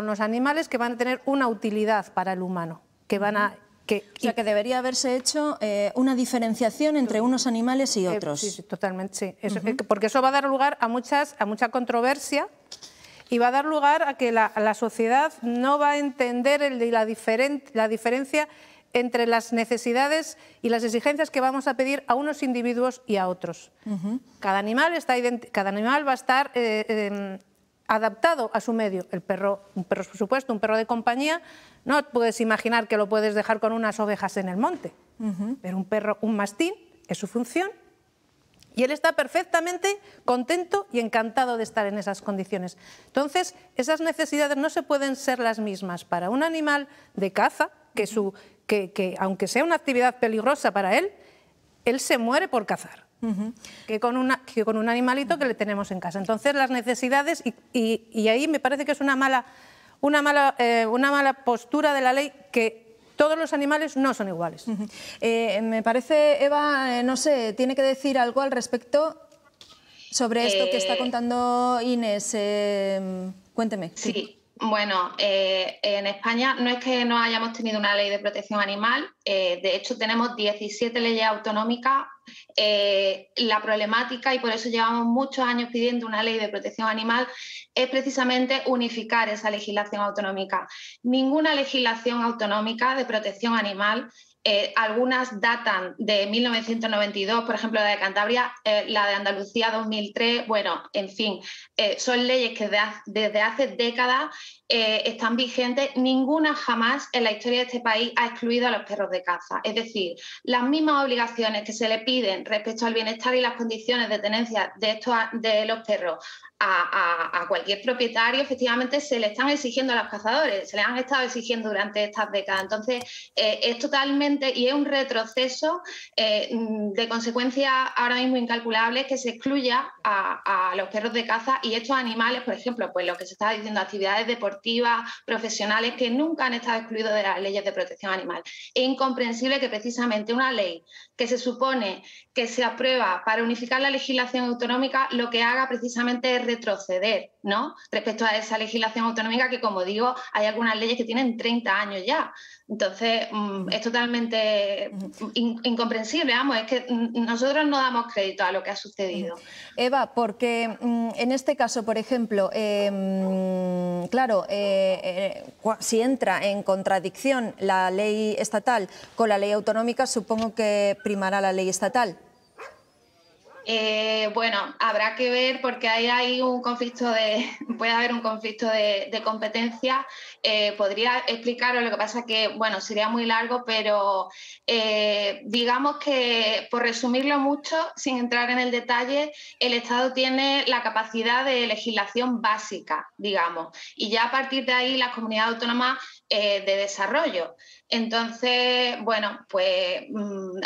Speaker 8: los animales que van a tener una utilidad para el humano, que van a...
Speaker 1: O sea, que debería haberse hecho una diferenciación entre unos animales y otros.
Speaker 8: Sí, totalmente, sí. Porque eso va a dar lugar a mucha controversia y va a dar lugar a que la sociedad no va a entender la diferencia entre las necesidades y las exigencias que vamos a pedir a unos individuos y a otros. Cada animal va a estar adaptado a su medio. Un perro, por supuesto, un perro de compañía, no puedes imaginar que lo puedes dejar con unas ovejas en el monte, pero un mastín es su función y él está perfectamente contento y encantado de estar en esas condiciones. Entonces, esas necesidades no se pueden ser las mismas para un animal de caza, que aunque sea una actividad peligrosa para él se muere por cazar. Que con un animalito que le tenemos en casa. Entonces las necesidades, y ahí me parece que es una mala postura de la ley, que todos los animales no son iguales.
Speaker 1: Me parece, Eva, no sé, tiene que decir algo al respecto sobre esto que está contando Inés. Cuénteme.
Speaker 10: Sí. Bueno, en España no es que no hayamos tenido una ley de protección animal, de hecho tenemos 17 leyes autonómicas. La problemática, y por eso llevamos muchos años pidiendo una ley de protección animal, es precisamente unificar esa legislación autonómica. Ninguna legislación autonómica de protección animal, algunas datan de 1992, por ejemplo la de Cantabria, la de Andalucía 2003, bueno, en fin, son leyes que desde hace décadas están vigentes. Ninguna jamás en la historia de este país ha excluido a los perros de caza. Es decir, las mismas obligaciones que se le piden respecto al bienestar y las condiciones de tenencia de los perros a cualquier propietario, efectivamente se le están exigiendo a los cazadores, se le han estado exigiendo durante estas décadas. Entonces, es totalmente, y es un retroceso de consecuencias ahora mismo incalculables, que se excluya a los perros de caza y estos animales, por ejemplo, pues lo que se está diciendo, actividades deportivas, profesionales, que nunca han estado excluidos de las leyes de protección animal. Es incomprensible que precisamente una ley que se supone que se aprueba para unificar la legislación autonómica, lo que haga precisamente es retroceder, ¿no?, respecto a esa legislación autonómica, que, como digo, hay algunas leyes que tienen 30 años ya. Entonces, es totalmente incomprensible, vamos, es que nosotros no damos crédito a lo que ha sucedido.
Speaker 1: Eva, porque en este caso, por ejemplo, claro, si entra en contradicción la ley estatal con la ley autonómica, supongo que primará la ley estatal.
Speaker 10: Bueno, habrá que ver, porque ahí hay un conflicto puede haber un conflicto de competencia. Podría explicaros, lo que pasa que, bueno, sería muy largo, pero digamos que, por resumirlo mucho, sin entrar en el detalle, el Estado tiene la capacidad de legislación básica, digamos, y ya a partir de ahí las comunidades autónomas de desarrollo. Entonces, bueno, pues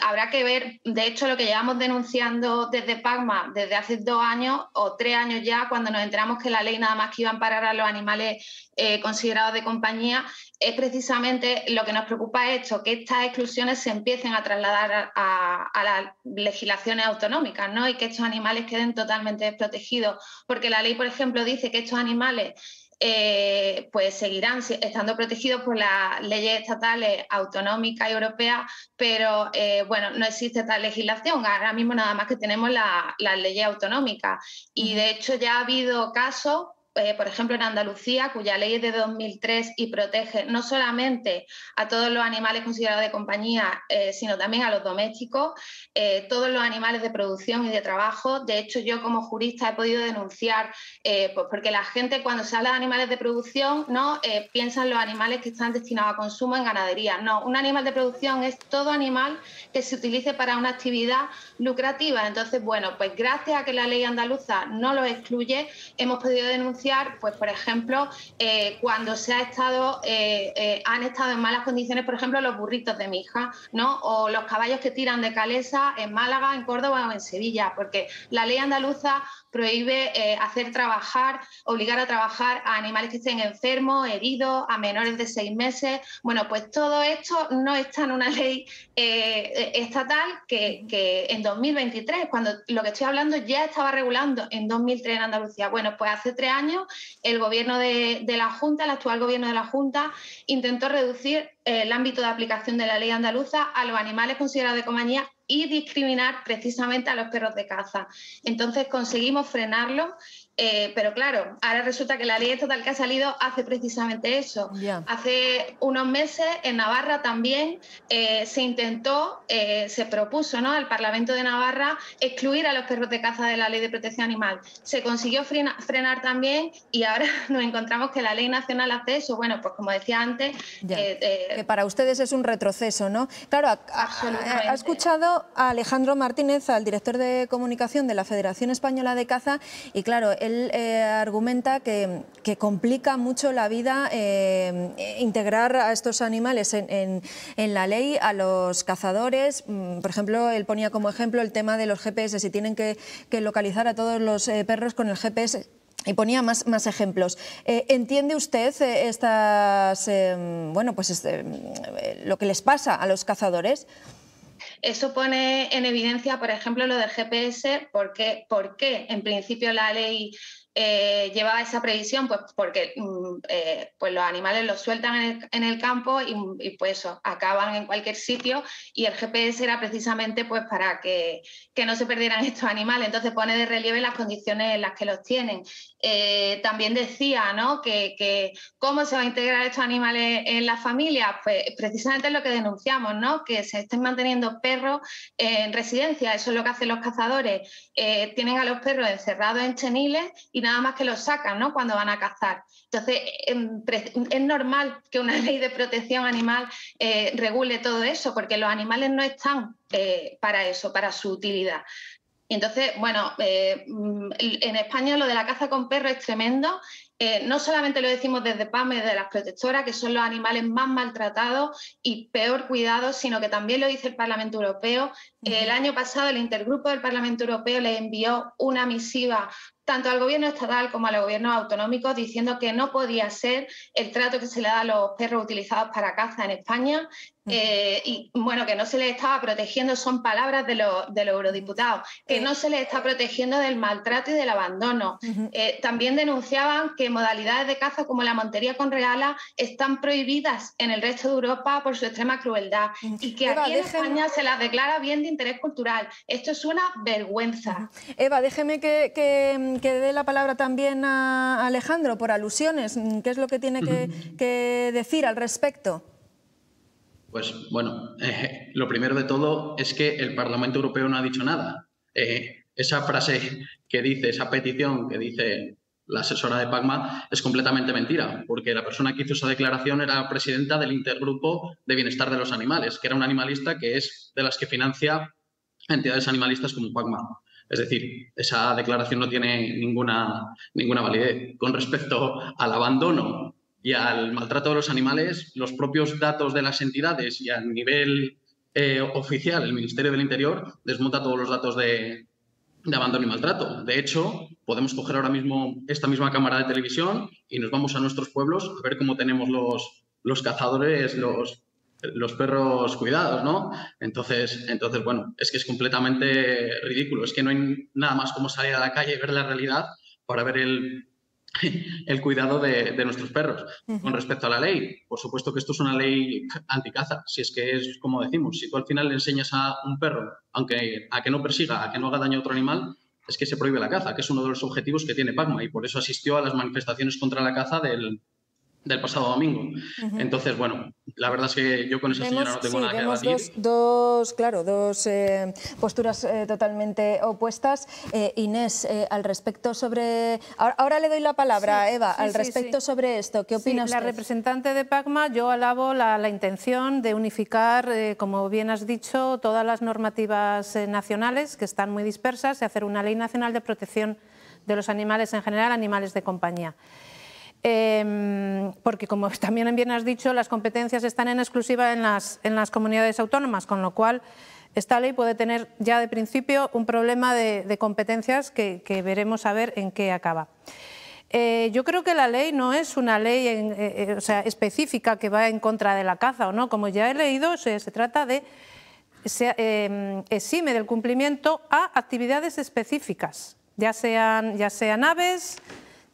Speaker 10: habrá que ver. De hecho, lo que llevamos denunciando desde PACMA desde hace 2 años o 3 años ya, cuando nos enteramos que la ley nada más que iba a amparar a los animales considerados de compañía, es precisamente lo que nos preocupa, esto, que estas exclusiones se empiecen a trasladar a las legislaciones autonómicas, ¿no?, y que estos animales queden totalmente desprotegidos, porque la ley, por ejemplo, dice que estos animales pues seguirán estando protegidos por las leyes estatales, autonómicas y europeas, pero bueno, no existe tal legislación. Ahora mismo nada más que tenemos las leyes autonómicas y de hecho ya ha habido casos, por ejemplo en Andalucía, cuya ley es de 2003 y protege no solamente a todos los animales considerados de compañía, sino también a los domésticos, todos los animales de producción y de trabajo. De hecho, yo como jurista he podido denunciar, pues porque la gente cuando se habla de animales de producción no piensa en los animales que están destinados a consumo en ganadería. No, un animal de producción es todo animal que se utilice para una actividad lucrativa. Entonces, bueno, pues gracias a que la ley andaluza no lo excluye, hemos podido denunciar, pues por ejemplo, cuando se ha estado, han estado en malas condiciones, por ejemplo, los burritos de mi hija, ¿no? O los caballos que tiran de Calesa en Málaga, en Córdoba o en Sevilla, porque la ley andaluza prohíbe hacer trabajar, obligar a trabajar a animales que estén enfermos, heridos, a menores de 6 meses. Bueno, pues todo esto no está en una ley estatal que en 2023, cuando lo que estoy hablando ya estaba regulando en 2003 en Andalucía. Bueno, pues hace 3 años el gobierno de la Junta, el actual gobierno de la Junta, intentó reducir el ámbito de aplicación de la ley andaluza a los animales considerados de compañía y discriminar precisamente a los perros de caza. Entonces conseguimos frenarlo, pero claro, ahora resulta que la ley estatal que ha salido hace precisamente eso. Yeah. Hace unos meses en Navarra también se intentó, se propuso, ¿no?, al Parlamento de Navarra excluir a los perros de caza de la Ley de Protección Animal. Se consiguió frenar también y ahora nos encontramos que la Ley Nacional hace eso. Bueno, pues como decía antes...
Speaker 1: que para ustedes es un retroceso, ¿no? Claro, ha escuchado a Alejandro Martínez, al director de comunicación de la Federación Española de Caza, y claro, él argumenta que complica mucho la vida integrar a estos animales en la ley, a los cazadores. Por ejemplo, él ponía como ejemplo el tema de los GPS, si tienen que localizar a todos los perros con el GPS. Y ponía más ejemplos. ¿Entiende usted estas, bueno, pues lo que les pasa a los cazadores?
Speaker 10: Eso pone en evidencia, por ejemplo, lo del GPS. ¿Por qué en principio la ley llevaba esa previsión? Pues porque pues los animales los sueltan en el campo y pues eso, acaban en cualquier sitio, y el GPS era precisamente pues para que no se perdieran estos animales. Entonces pone de relieve las condiciones en las que los tienen. También decía, ¿no?, que cómo se va a integrar estos animales en la familia. Pues precisamente es lo que denunciamos, ¿no?, que se estén manteniendo perros en residencia. Eso es lo que hacen los cazadores. Tienen a los perros encerrados en cheniles y nada más que los sacan, ¿no?, cuando van a cazar. Entonces, es normal que una ley de protección animal regule todo eso, porque los animales no están para eso, para su utilidad. Y entonces, bueno, en España lo de la caza con perros es tremendo. No solamente lo decimos desde PAME, desde las protectoras, que son los animales más maltratados y peor cuidados, sino que también lo dice el Parlamento Europeo. El año pasado el Intergrupo del Parlamento Europeo le envió una misiva tanto al gobierno estatal como a los gobiernos autonómicos diciendo que no podía ser el trato que se le da a los perros utilizados para caza en España. Y bueno, que no se les estaba protegiendo, son palabras de los eurodiputados, que no se les está protegiendo del maltrato y del abandono. También denunciaban que modalidades de caza como la montería con reala están prohibidas en el resto de Europa por su extrema crueldad y que aquí en España se las declara bien de interés cultural. Esto es una vergüenza.
Speaker 1: Eva, déjeme que dé la palabra también a Alejandro por alusiones. ¿Qué es lo que tiene que decir al respecto?
Speaker 9: Pues bueno, lo primero de todo es que el Parlamento Europeo no ha dicho nada. Esa frase que dice, esa petición que dice la asesora de PACMA es completamente mentira, porque la persona que hizo esa declaración era presidenta del Intergrupo de Bienestar de los Animales, que era un animalista que es de las que financia entidades animalistas como PACMA. Es decir, esa declaración no tiene ninguna validez. Con respecto al abandono y al maltrato de los animales, los propios datos de las entidades y a nivel oficial, el Ministerio del Interior desmonta todos los datos de abandono y maltrato. De hecho, podemos coger ahora mismo esta misma cámara de televisión y nos vamos a nuestros pueblos a ver cómo tenemos los cazadores, los perros cuidados, ¿no? Entonces, bueno, es que es completamente ridículo. Es que no hay nada más como salir a la calle y ver la realidad para ver el cuidado de nuestros perros. Con respecto a la ley, por supuesto que esto es una ley anticaza. Si es que es como decimos, si tú al final le enseñas a un perro, aunque a que no persiga, a que no haga daño a otro animal, es que se prohíbe la caza, que es uno de los objetivos que tiene PACMA, y por eso asistió a las manifestaciones contra la caza del pasado domingo. Entonces, bueno, la verdad es que yo con esa señora no tengo nada que debatir.
Speaker 1: Dos posturas totalmente opuestas. Inés, al respecto sobre... Ahora le doy la palabra, Eva, al respecto sobre esto, ¿qué opina usted?
Speaker 8: La representante de PACMA, yo alabo la intención de unificar, como bien has dicho, todas las normativas nacionales que están muy dispersas y hacer una ley nacional de protección de los animales en general, animales de compañía. Porque, como también bien has dicho, las competencias están en exclusiva en las comunidades autónomas, con lo cual esta ley puede tener ya de principio un problema de competencias que veremos a ver en qué acaba. Yo creo que la ley no es una ley específica que va en contra de la caza o no. Como ya he leído, se trata de exime del cumplimiento a actividades específicas, ya sean aves,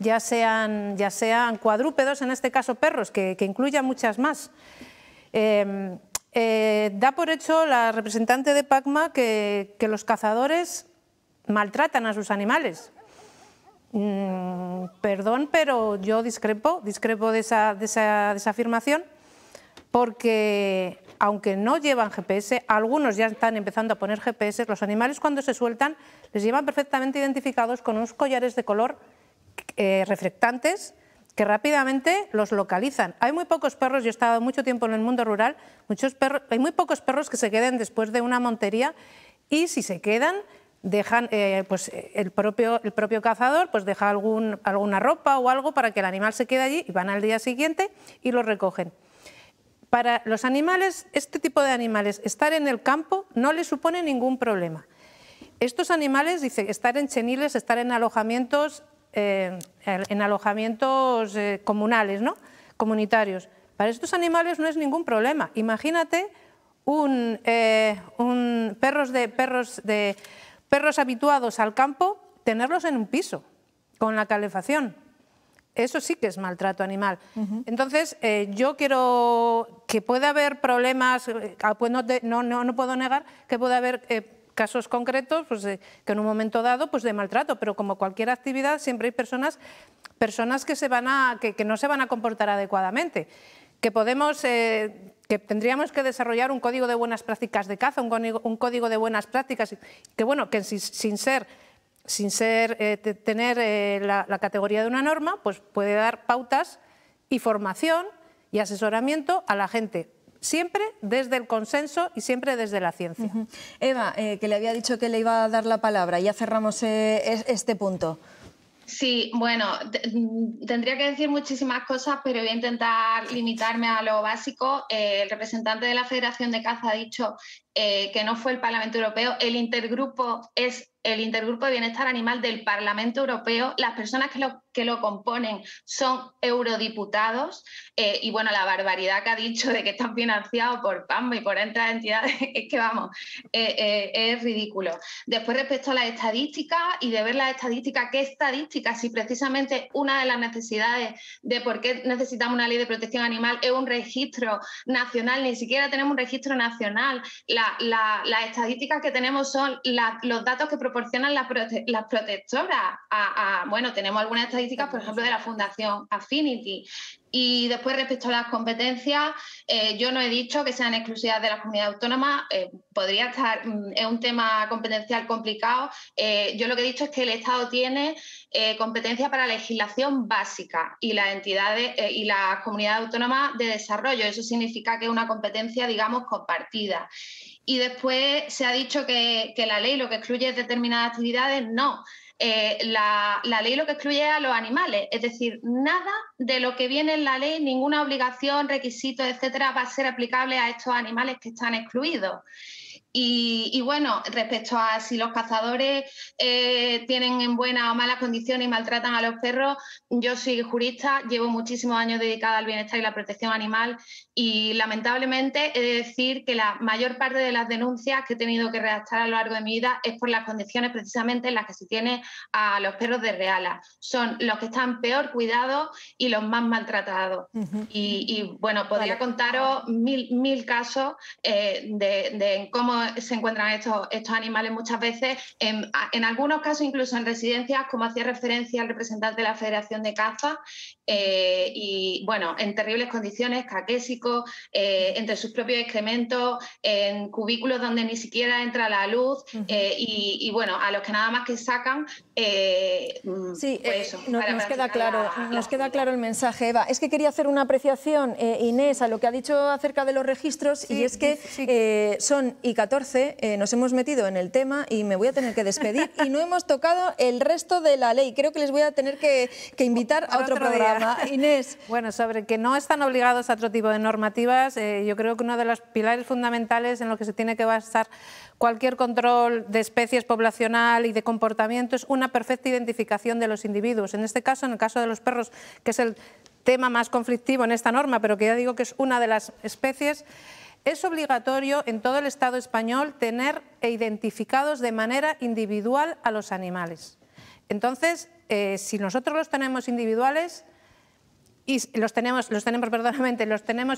Speaker 8: ya sean cuadrúpedos, en este caso perros, que incluyan muchas más. Da por hecho la representante de PACMA que los cazadores maltratan a sus animales. Perdón, pero yo discrepo de esa afirmación, porque aunque no llevan GPS, algunos ya están empezando a poner GPS, los animales cuando se sueltan les llevan perfectamente identificados con unos collares de color reflectantes que rápidamente los localizan. Hay muy pocos perros, yo he estado mucho tiempo en el mundo rural, hay muy pocos perros que se queden después de una montería, y si se quedan, dejan, pues el propio cazador pues deja alguna ropa o algo para que el animal se quede allí, y van al día siguiente y lo recogen. Para los animales, este tipo de animales, estar en el campo no les supone ningún problema. Estos animales, dice, estar en cheniles, estar en alojamientos comunales, ¿no? Comunitarios. Para estos animales no es ningún problema. Imagínate perros habituados al campo, tenerlos en un piso con la calefacción. Eso sí que es maltrato animal. Entonces, yo quiero que pueda haber problemas, no puedo negar que puede haber casos concretos, pues, que en un momento dado, pues, de maltrato, pero como cualquier actividad siempre hay personas que no se van a comportar adecuadamente, que tendríamos que desarrollar un código de buenas prácticas de caza, un código de buenas prácticas, que bueno, que sin tener la categoría de una norma, pues puede dar pautas y formación y asesoramiento a la gente, siempre desde el consenso y siempre desde la ciencia.
Speaker 1: Eva, que le había dicho que le iba a dar la palabra, ya cerramos este punto.
Speaker 10: Sí, bueno, tendría que decir muchísimas cosas, pero voy a intentar limitarme a lo básico. El representante de la Federación de Caza ha dicho que no fue el Parlamento Europeo. El intergrupo es el Intergrupo de Bienestar Animal del Parlamento Europeo. Las personas que lo componen son eurodiputados, y bueno, la barbaridad que ha dicho de que están financiados por PACMA y por otras entidades es que, vamos, es ridículo. Después, respecto a las estadísticas y de ver las estadísticas, ¿qué estadísticas? Si precisamente una de las necesidades de por qué necesitamos una ley de protección animal es un registro nacional, ni siquiera tenemos un registro nacional. Las estadísticas que tenemos son los datos que proporcionan las protectoras. Bueno, tenemos algunas estadísticas, por ejemplo, de la Fundación Affinity. Y después, respecto a las competencias, yo no he dicho que sean exclusivas de las comunidades autónomas, podría estar, es un tema competencial complicado. Yo lo que he dicho es que el Estado tiene competencia para legislación básica y las entidades y las comunidades autónomas de desarrollo. Eso significa que es una competencia, digamos, compartida. Y después se ha dicho que la ley lo que excluye es determinadas actividades. No. La ley lo que excluye es a los animales, es decir, nada de lo que viene en la ley, ninguna obligación, requisito, etcétera, va a ser aplicable a estos animales que están excluidos. Y bueno, respecto a si los cazadores tienen en buenas o malas condiciones y maltratan a los perros, yo soy jurista, llevo muchísimos años dedicada al bienestar y la protección animal y lamentablemente he de decir que la mayor parte de las denuncias que he tenido que redactar a lo largo de mi vida es por las condiciones precisamente en las que se tiene a los perros de reala. Son los que están peor cuidados y los más maltratados. Y bueno, podría contaros mil casos de cómo se encuentran estos animales muchas veces, en algunos casos incluso en residencias, como hacía referencia el representante de la Federación de Caza, y bueno, en terribles condiciones, caquésicos, entre sus propios excrementos, en cubículos donde ni siquiera entra la luz, y bueno, a los que nada más que sacan.
Speaker 1: Sí,
Speaker 10: pues eso,
Speaker 1: nos queda claro, queda claro el mensaje, Eva. Es que quería hacer una apreciación, Inés, a lo que ha dicho acerca de los registros, y es que son y 14, nos hemos metido en el tema y me voy a tener que despedir y no hemos tocado el resto de la ley. Creo que les voy a tener que invitar a otro programa. Inés.
Speaker 8: Bueno, sobre que no están obligados a otro tipo de normativas, yo creo que uno de los pilares fundamentales en lo que se tiene que basar cualquier control de especies poblacional y de comportamiento es una perfecta identificación de los individuos. En este caso, en el caso de los perros, que es el tema más conflictivo en esta norma, pero que ya digo que es una de las especies, es obligatorio en todo el Estado español tener identificados de manera individual a los animales. Entonces, si nosotros los tenemos individuales y los tenemos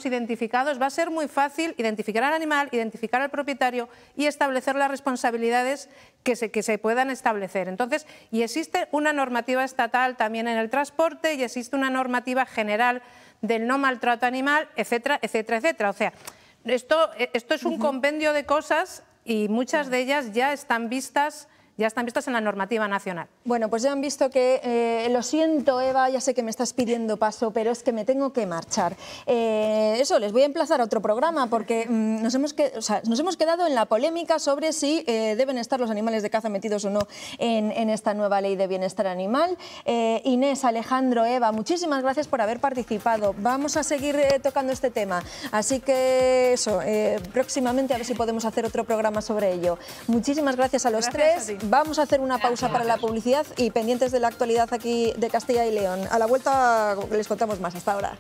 Speaker 8: identificados, va a ser muy fácil identificar al animal, identificar al propietario y establecer las responsabilidades que se puedan establecer. Entonces, y existe una normativa estatal también en el transporte y existe una normativa general del no maltrato animal, etcétera, etcétera, etcétera. O sea, esto es un compendio de cosas y muchas de ellas ya están vistas en la normativa nacional.
Speaker 1: Bueno, pues ya han visto que, lo siento, Eva, ya sé que me estás pidiendo paso, pero es que me tengo que marchar. Les voy a emplazar a otro programa porque nos hemos quedado en la polémica sobre si deben estar los animales de caza metidos o no en esta nueva ley de bienestar animal. Inés, Alejandro, Eva, muchísimas gracias por haber participado. Vamos a seguir tocando este tema, así que próximamente a ver si podemos hacer otro programa sobre ello. Muchísimas gracias a los tres. Vamos a hacer una pausa para la publicidad y pendientes de la actualidad aquí de Castilla y León. A la vuelta les contamos más. Hasta ahora.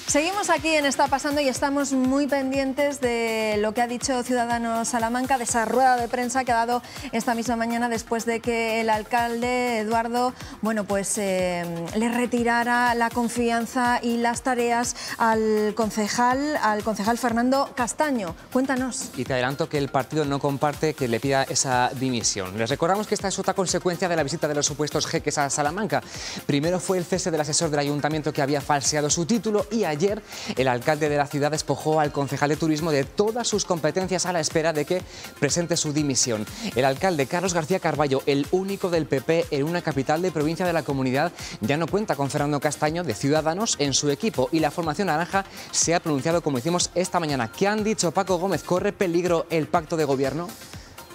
Speaker 1: Seguimos aquí en Está Pasando y estamos muy pendientes de lo que ha dicho Ciudadanos Salamanca, de esa rueda de prensa que ha dado esta misma mañana después de que el alcalde Eduardo, le retirara la confianza y las tareas al concejal Fernando Castaño. Cuéntanos.
Speaker 2: Y te adelanto que el partido no comparte que le pida esa dimisión. Les recordamos que esta es otra consecuencia de la visita de los supuestos jeques a Salamanca. Primero fue el cese del asesor del ayuntamiento que había falseado su título y ayer el alcalde de la ciudad despojó al concejal de turismo de todas sus competencias a la espera de que presente su dimisión. El alcalde Carlos García Carballo, el único del PP en una capital de provincia de la comunidad, ya no cuenta con Fernando Castaño de Ciudadanos en su equipo y la formación naranja se ha pronunciado como hicimos esta mañana. ¿Qué han dicho? Paco Gómez, ¿corre peligro el pacto de gobierno?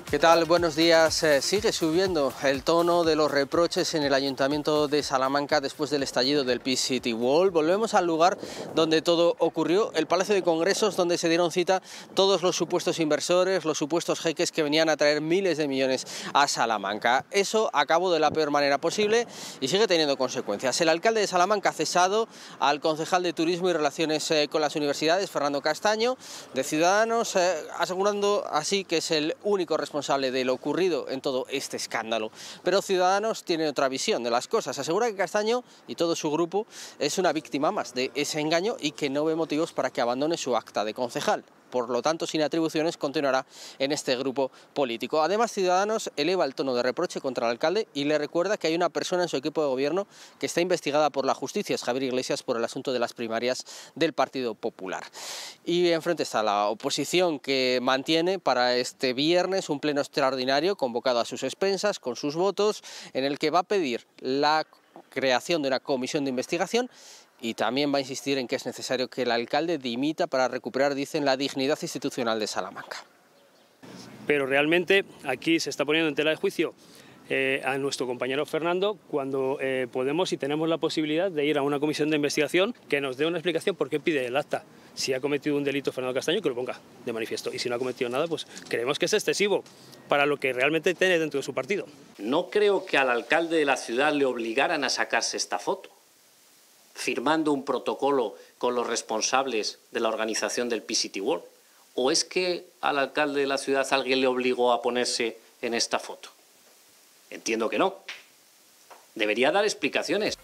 Speaker 11: ¿Qué tal? Buenos días. Sigue subiendo el tono de los reproches en el Ayuntamiento de Salamanca después del estallido del Peace City Wall. Volvemos al lugar donde todo ocurrió, el Palacio de Congresos, donde se dieron cita todos los supuestos inversores, los supuestos jeques que venían a traer miles de millones a Salamanca. Eso acabó de la peor manera posible y sigue teniendo consecuencias. El alcalde de Salamanca ha cesado al concejal de Turismo y Relaciones con las Universidades, Fernando Castaño, de Ciudadanos, asegurando así que es el único responsable de lo ocurrido en todo este escándalo. Pero Ciudadanos tiene otra visión de las cosas. Asegura que Castaño y todo su grupo es una víctima más de ese engaño y que no ve motivos para que abandone su acta de concejal. Por lo tanto, sin atribuciones, continuará en este grupo político. Además, Ciudadanos eleva el tono de reproche contra el alcalde y le recuerda que hay una persona en su equipo de gobierno que está investigada por la justicia, es Javier Iglesias, por el asunto de las primarias del Partido Popular. Y enfrente está la oposición, que mantiene para este viernes un pleno extraordinario convocado a sus expensas, con sus votos, en el que va a pedir la creación de una comisión de investigación. Y también va a insistir en que es necesario que el alcalde dimita para recuperar, dicen, la dignidad institucional de Salamanca.
Speaker 12: Pero realmente aquí se está poniendo en tela de juicio a nuestro compañero Fernando cuando podemos y tenemos la posibilidad de ir a una comisión de investigación que nos dé una explicación por qué pide el acta. Si ha cometido un delito Fernando Castaño, que lo ponga de manifiesto. Y si no ha cometido nada, pues creemos que es excesivo para lo que realmente tiene dentro de su partido.
Speaker 13: No creo que al alcalde de la ciudad le obligaran a sacarse esta foto, firmando un protocolo con los responsables de la organización del Peace World. ¿O es que al alcalde de la ciudad alguien le obligó a ponerse en esta foto? Entiendo que no. Debería dar explicaciones.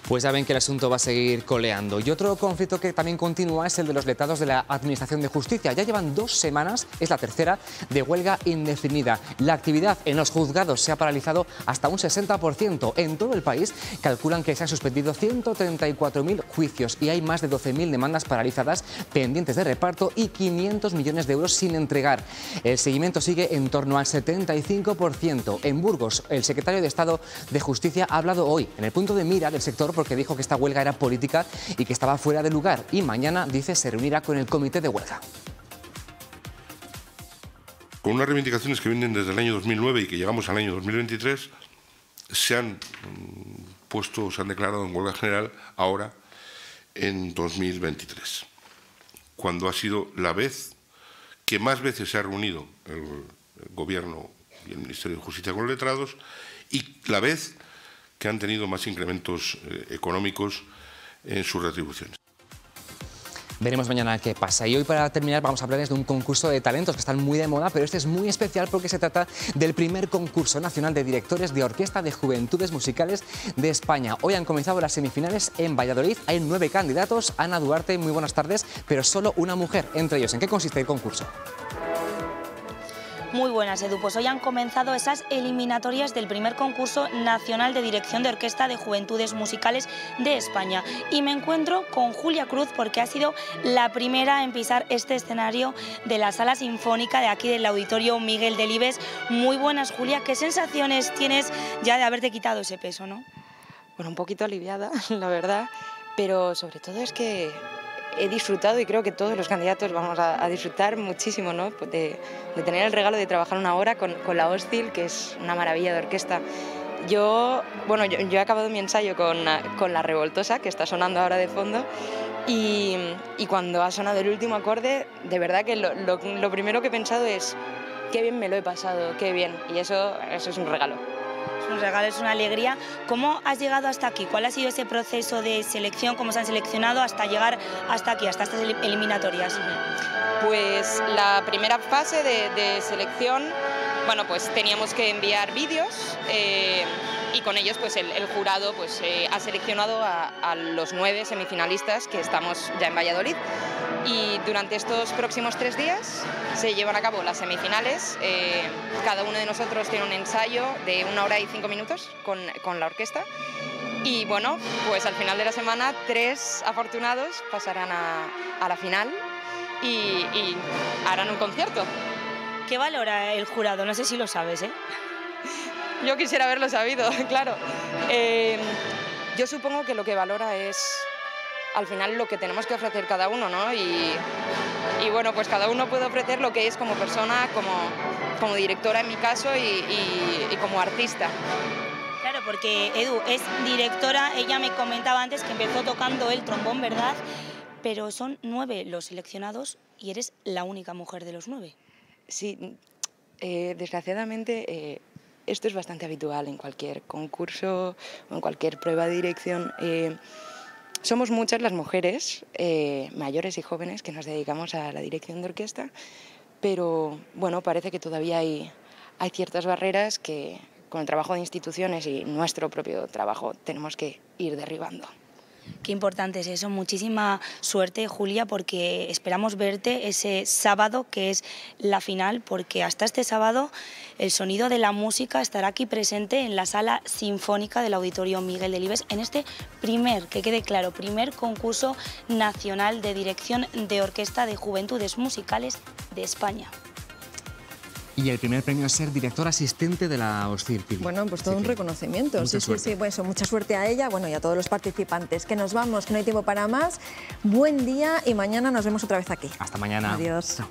Speaker 2: Pues ya ven que el asunto va a seguir coleando. Y otro conflicto que también continúa es el de los letrados de la Administración de Justicia. Ya llevan 2 semanas, es la tercera, de huelga indefinida. La actividad en los juzgados se ha paralizado hasta un 60%. En todo el país calculan que se han suspendido 134.000 juicios y hay más de 12.000 demandas paralizadas pendientes de reparto y 500 millones de euros sin entregar. El seguimiento sigue en torno al 75%. En Burgos, el secretario de Estado de Justicia ha hablado hoy en el punto de mira del sector porque dijo que esta huelga era política y que estaba fuera de lugar. Y mañana, dice, se reunirá con el comité de huelga.
Speaker 14: Con unas reivindicaciones que vienen desde el año 2009 y que llegamos al año 2023, se han declarado en huelga general ahora en 2023, cuando ha sido la vez que más veces se ha reunido el Gobierno y el Ministerio de Justicia con los letrados y la vez que han tenido más incrementos económicos en sus retribuciones.
Speaker 2: Veremos mañana qué pasa. Y hoy, para terminar, vamos a hablarles de un concurso de talentos que están muy de moda, pero este es muy especial porque se trata del primer concurso nacional de directores de orquesta de juventudes musicales de España. Hoy han comenzado las semifinales en Valladolid. Hay 9 candidatos. Ana Duarte, muy buenas tardes, pero solo una mujer entre ellos. ¿En qué consiste el concurso?
Speaker 15: Muy buenas, Edu. Pues hoy han comenzado esas eliminatorias del primer concurso nacional de dirección de orquesta de juventudes musicales de España. Y me encuentro con Julia Cruz porque ha sido la primera en pisar este escenario de la Sala Sinfónica de aquí del Auditorio Miguel Delibes. Muy buenas, Julia. ¿Qué sensaciones tienes ya de haberte quitado ese peso, no?
Speaker 16: Bueno, un poquito aliviada, la verdad, pero sobre todo es que he disfrutado y creo que todos los candidatos vamos a disfrutar muchísimo, ¿no? de tener el regalo de trabajar una hora con la Hostil, que es una maravilla de orquesta. Yo he acabado mi ensayo con La Revoltosa, que está sonando ahora de fondo, y cuando ha sonado el último acorde, de verdad que lo primero que he pensado es qué bien me lo he pasado, qué bien, y eso es un regalo.
Speaker 15: Es un regalo, es una alegría. ¿Cómo has llegado hasta aquí? ¿Cuál ha sido ese proceso de selección? ¿Cómo se han seleccionado hasta llegar hasta aquí, hasta estas eliminatorias?
Speaker 16: Pues la primera fase de selección, bueno, pues teníamos que enviar vídeos y con ellos pues el jurado pues ha seleccionado a los 9 semifinalistas que estamos ya en Valladolid. Y durante estos próximos 3 días se llevan a cabo las semifinales. Cada uno de nosotros tiene un ensayo de 1 hora y 5 minutos con la orquesta. Y bueno, pues al final de la semana 3 afortunados pasarán a la final y harán un concierto.
Speaker 15: ¿Qué valora el jurado? No sé si lo sabes, ¿eh?
Speaker 16: Yo quisiera haberlo sabido, claro. Yo supongo que lo que valora es al final lo que tenemos que ofrecer cada uno, ¿no? Y bueno, pues cada uno puede ofrecer lo que es como persona, como directora en mi caso y como artista.
Speaker 15: Claro, porque Edu es directora, ella me comentaba antes que empezó tocando el trombón, ¿verdad? Pero son 9 los seleccionados y eres la única mujer de los 9.
Speaker 16: Sí, desgraciadamente esto es bastante habitual en cualquier concurso o en cualquier prueba de dirección. Somos muchas las mujeres, mayores y jóvenes, que nos dedicamos a la dirección de orquesta, pero bueno, parece que todavía hay ciertas barreras que con el trabajo de instituciones y nuestro propio trabajo tenemos que ir derribando.
Speaker 15: Qué importante es eso. Muchísima suerte, Julia, porque esperamos verte ese sábado, que es la final, porque hasta este sábado el sonido de la música estará aquí presente en la Sala Sinfónica del Auditorio Miguel Delibes en este que quede claro, primer concurso nacional de dirección de orquesta de juventudes musicales de España.
Speaker 2: Y el primer premio es ser director asistente de la Hostil.
Speaker 1: Bueno, pues todo un reconocimiento. Sí, bueno, mucha suerte a ella, bueno, y a todos los participantes. Que nos vamos, que no hay tiempo para más. Buen día y mañana nos vemos otra vez aquí.
Speaker 2: Hasta mañana.
Speaker 1: Adiós.
Speaker 2: Chao.